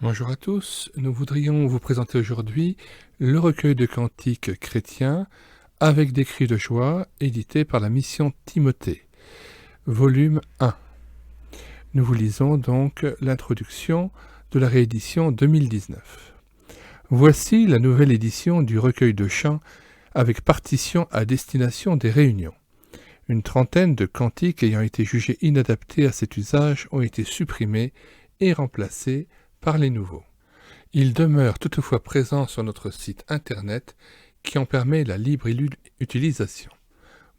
Bonjour à tous, nous voudrions vous présenter aujourd'hui le recueil de cantiques chrétiens avec des cris de joie, édité par la mission Timothée, volume 1. Nous vous lisons donc l'introduction de la réédition 2019. Voici la nouvelle édition du recueil de chants avec partition à destination des réunions. Une trentaine de cantiques ayant été jugés inadaptés à cet usage ont été supprimés et remplacés par les nouveaux. Ils demeurent toutefois présents sur notre site internet qui en permet la libre utilisation.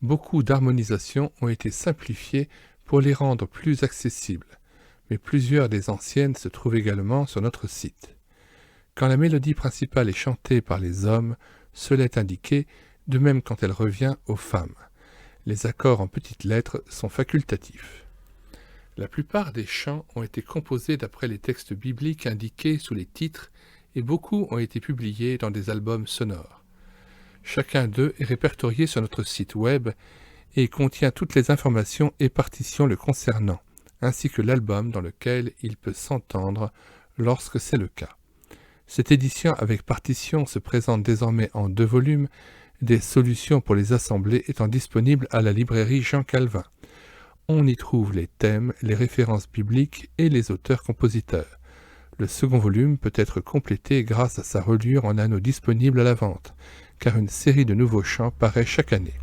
Beaucoup d'harmonisations ont été simplifiées pour les rendre plus accessibles, mais plusieurs des anciennes se trouvent également sur notre site. Quand la mélodie principale est chantée par les hommes, cela est indiqué, de même quand elle revient aux femmes. Les accords en petites lettres sont facultatifs. La plupart des chants ont été composés d'après les textes bibliques indiqués sous les titres et beaucoup ont été publiés dans des albums sonores. Chacun d'eux est répertorié sur notre site web et contient toutes les informations et partitions le concernant, ainsi que l'album dans lequel il peut s'entendre lorsque c'est le cas. Cette édition avec partition se présente désormais en 2 volumes, des solutions pour les assembler étant disponibles à la librairie Jean Calvin. On y trouve les thèmes, les références bibliques et les auteurs-compositeurs. Le second volume peut être complété grâce à sa reliure en anneaux disponible à la vente, car une série de nouveaux chants paraît chaque année.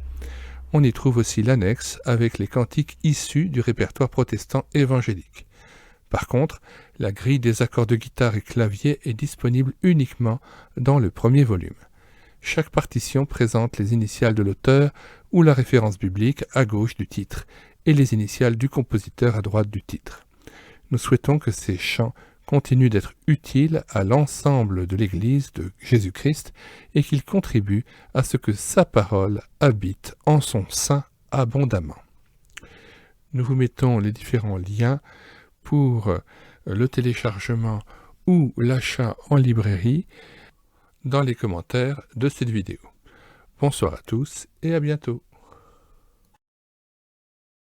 On y trouve aussi l'annexe avec les cantiques issus du répertoire protestant évangélique. Par contre, la grille des accords de guitare et clavier est disponible uniquement dans le premier volume. Chaque partition présente les initiales de l'auteur ou la référence biblique à gauche du titre et les initiales du compositeur à droite du titre. Nous souhaitons que ces chants continuent d'être utiles à l'ensemble de l'Église de Jésus-Christ et qu'ils contribuent à ce que sa parole habite en son sein abondamment. Nous vous mettons les différents liens pour le téléchargement ou l'achat en librairie dans les commentaires de cette vidéo. Bonsoir à tous et à bientôt.